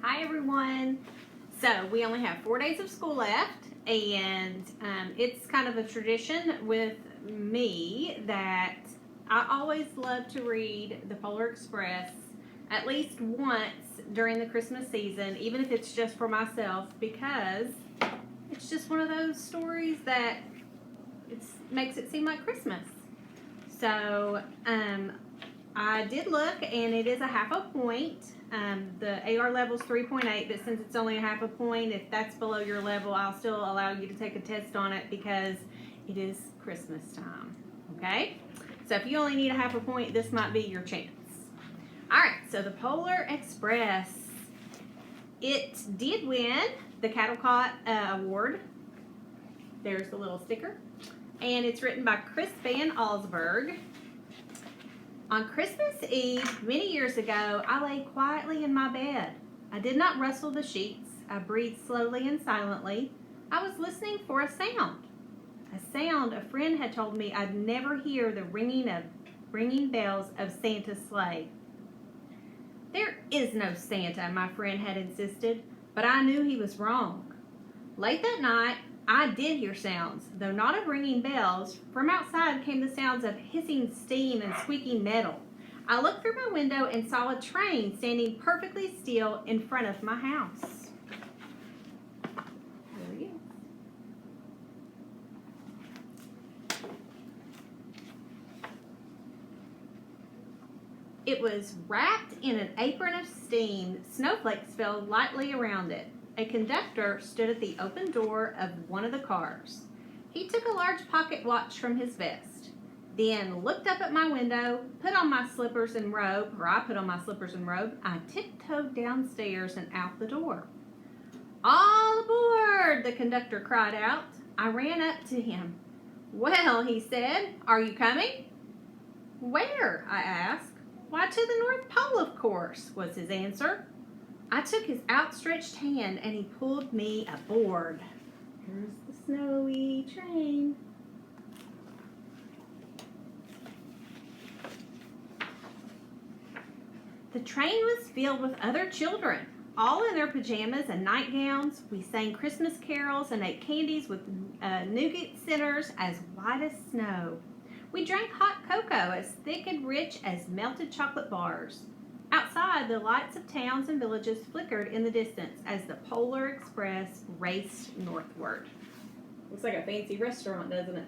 Hi everyone. So we only have 4 days of school left, and it's kind of a tradition with me that I always love to read the Polar Express at least once during the Christmas season, even if it's just for myself, because it's just one of those stories that makes it seem like Christmas. So I did look, and it is a half a point. The AR level is 3.8, but since it's only a half a point, if that's below your level, I'll still allow you to take a test on it because it is Christmas time. Okay? So if you only need a half a point, this might be your chance. All right, so the Polar Express, it did win the Caldecott Award. There's the little sticker. And it's written by Chris Van Allsburg. On Christmas Eve, many years ago, I lay quietly in my bed. I did not rustle the sheets. I breathed slowly and silently. I was listening for a sound. A sound a friend had told me I'd never hear the ringing bells of Santa's sleigh. There is no Santa, my friend had insisted, but I knew he was wrong. Late that night, I did hear sounds, though not of ringing bells. From outside came the sounds of hissing steam and squeaking metal. I looked through my window and saw a train standing perfectly still in front of my house. There he is. It was wrapped in an apron of steam. Snowflakes fell lightly around it. A conductor stood at the open door of one of the cars. He took a large pocket watch from his vest, then looked up at my window, put on my slippers and robe, or I put on my slippers and robe. I tiptoed downstairs and out the door. All aboard, the conductor cried out. I ran up to him. Well, he said, are you coming? Where? I asked. Why, to the North Pole, of course, was his answer. I took his outstretched hand and he pulled me aboard. Here's the snowy train. The train was filled with other children, all in their pajamas and nightgowns. We sang Christmas carols and ate candies with nougat centers as white as snow. We drank hot cocoa as thick and rich as melted chocolate bars. Outside, the lights of towns and villages flickered in the distance as the Polar Express raced northward. Looks like a fancy restaurant, doesn't it?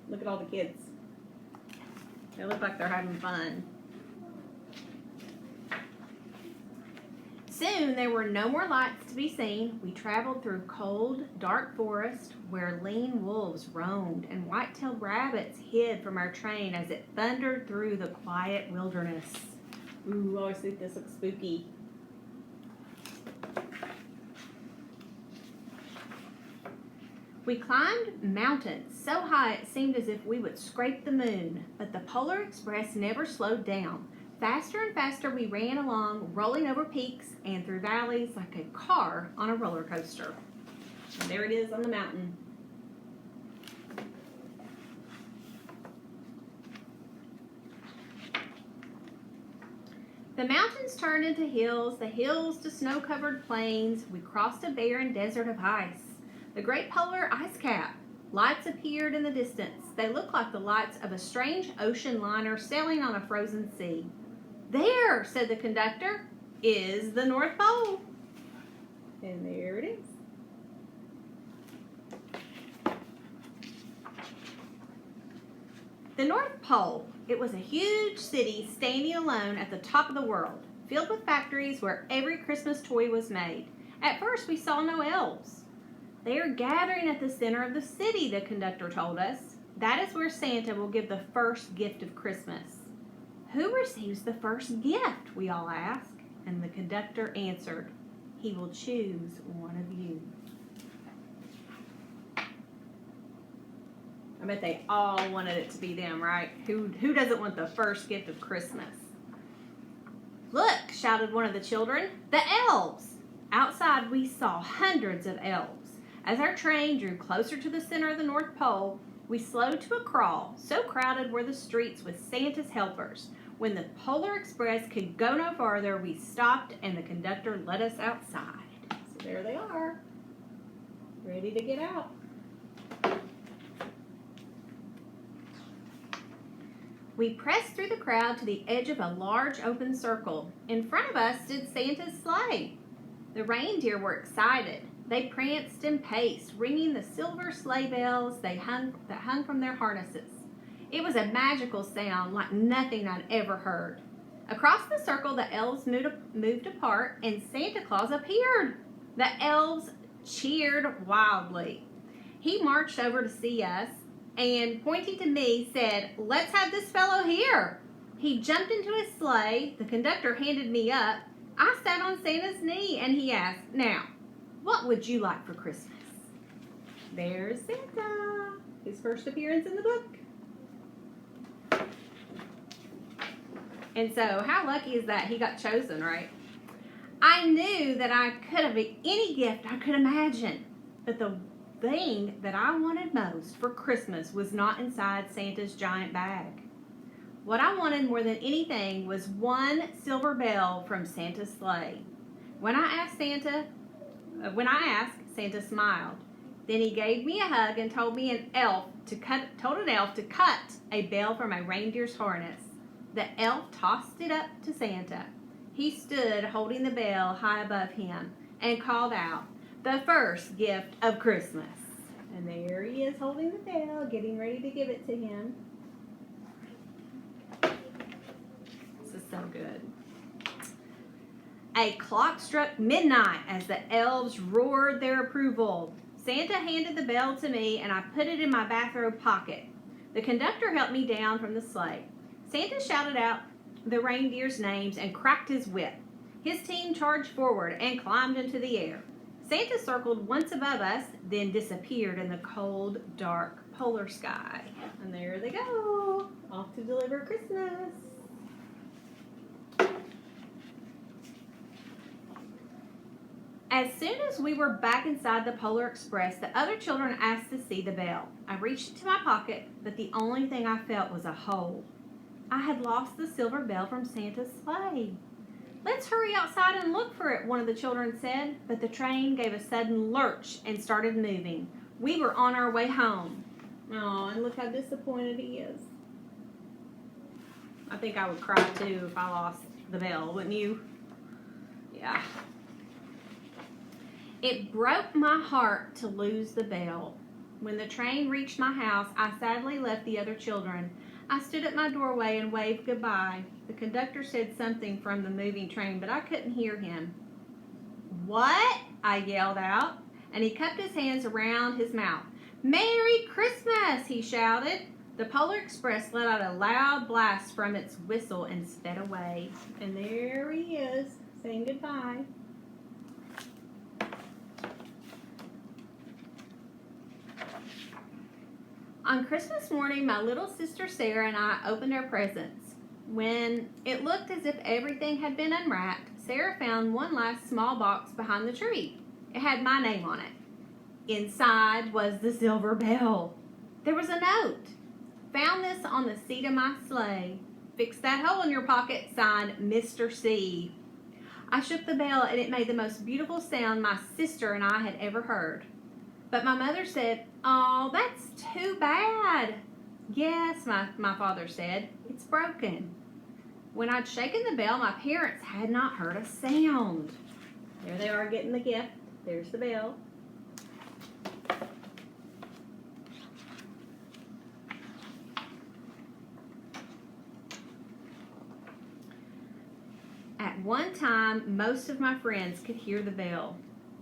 Look at all the kids. They look like they're having fun. Soon, there were no more lights to be seen. We traveled through cold, dark forest where lean wolves roamed and white-tailed rabbits hid from our train as it thundered through the quiet wilderness. Ooh, I always think this looks spooky. We climbed mountains so high it seemed as if we would scrape the moon, but the Polar Express never slowed down. Faster and faster we ran along, rolling over peaks and through valleys like a car on a roller coaster. And there it is on the mountain. The mountains turned into hills, the hills to snow-covered plains. We crossed a barren desert of ice. The great polar ice cap. Lights appeared in the distance. They looked like the lights of a strange ocean liner sailing on a frozen sea. There, said the conductor, is the North Pole. And there it is. The North Pole. It was a huge city standing alone at the top of the world, filled with factories where every Christmas toy was made. At first, we saw no elves. They are gathering at the center of the city, the conductor told us. That is where Santa will give the first gift of Christmas. Who receives the first gift? We all asked. And the conductor answered, he will choose one of you. I bet they all wanted it to be them, right? Who doesn't want the first gift of Christmas? Look, shouted one of the children, the elves! Outside, we saw hundreds of elves. As our train drew closer to the center of the North Pole, we slowed to a crawl. So crowded were the streets with Santa's helpers. When the Polar Express could go no farther, we stopped and the conductor let us outside. So there they are, ready to get out. We pressed through the crowd to the edge of a large open circle. In front of us stood Santa's sleigh. The reindeer were excited. They pranced and paced, ringing the silver sleigh bells that hung from their harnesses. It was a magical sound like nothing I'd ever heard. Across the circle, the elves moved apart, and Santa Claus appeared. The elves cheered wildly. He marched over to see us, and pointing to me, said, "Let's have this fellow here." He jumped into his sleigh. The conductor handed me up. I sat on Santa's knee, and he asked, "Now, what would you like for Christmas?" There's Santa, his first appearance in the book. And so, how lucky is that he got chosen, right? I knew that I could have any gift I could imagine, but the thing that I wanted most for Christmas was not inside Santa's giant bag. What I wanted more than anything was one silver bell from Santa's sleigh. When I asked, Santa smiled. Then he gave me a hug and told an elf to cut a bell from a reindeer's harness. The elf tossed it up to Santa. He stood holding the bell high above him and called out, "The first gift of Christmas." And there he is holding the bell, getting ready to give it to him. This is so good. A clock struck midnight as the elves roared their approval. Santa handed the bell to me and I put it in my bathrobe pocket. The conductor helped me down from the sleigh. Santa shouted out the reindeer's names and cracked his whip. His team charged forward and climbed into the air. Santa circled once above us, then disappeared in the cold, dark polar sky. And there they go, off to deliver Christmas. As soon as we were back inside the Polar Express, the other children asked to see the bell. I reached into my pocket, but the only thing I felt was a hole. I had lost the silver bell from Santa's sleigh. "Let's hurry outside and look for it," one of the children said, but the train gave a sudden lurch and started moving. We were on our way home. Oh, and look how disappointed he is. I think I would cry too if I lost the bell, wouldn't you? Yeah. It broke my heart to lose the bell. When the train reached my house, I sadly left the other children. I stood at my doorway and waved goodbye. The conductor said something from the moving train, but I couldn't hear him. "What?" I yelled out, and he cupped his hands around his mouth. "Merry Christmas!" he shouted. The Polar Express let out a loud blast from its whistle and sped away. And there he is, saying goodbye. On Christmas morning, my little sister Sarah and I opened our presents. When it looked as if everything had been unwrapped, Sarah found one last small box behind the tree. It had my name on it. Inside was the silver bell. There was a note. "Found this on the seat of my sleigh. Fix that hole in your pocket, signed Mr. C." I shook the bell and it made the most beautiful sound my sister and I had ever heard. But my mother said, "Oh, that's too bad." "Yes," my father said, "it's broken." When I'd shaken the bell, my parents had not heard a sound. There they are getting the gift. There's the bell. At one time, most of my friends could hear the bell.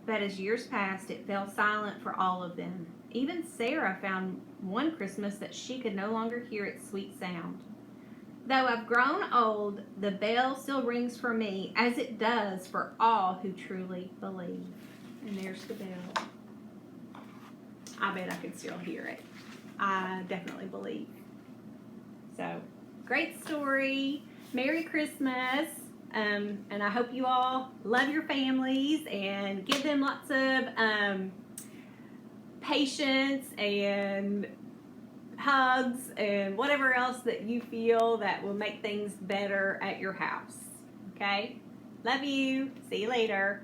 But as years passed, it fell silent for all of them. Even Sarah found one Christmas that she could no longer hear its sweet sound. Though I've grown old, the bell still rings for me, as it does for all who truly believe. And there's the bell. I bet I can still hear it. I definitely believe. So, great story. Merry Christmas. And I hope you all love your families and give them lots of patience and hugs and whatever else that you feel that will make things better at your house. Okay? Love you. See you later.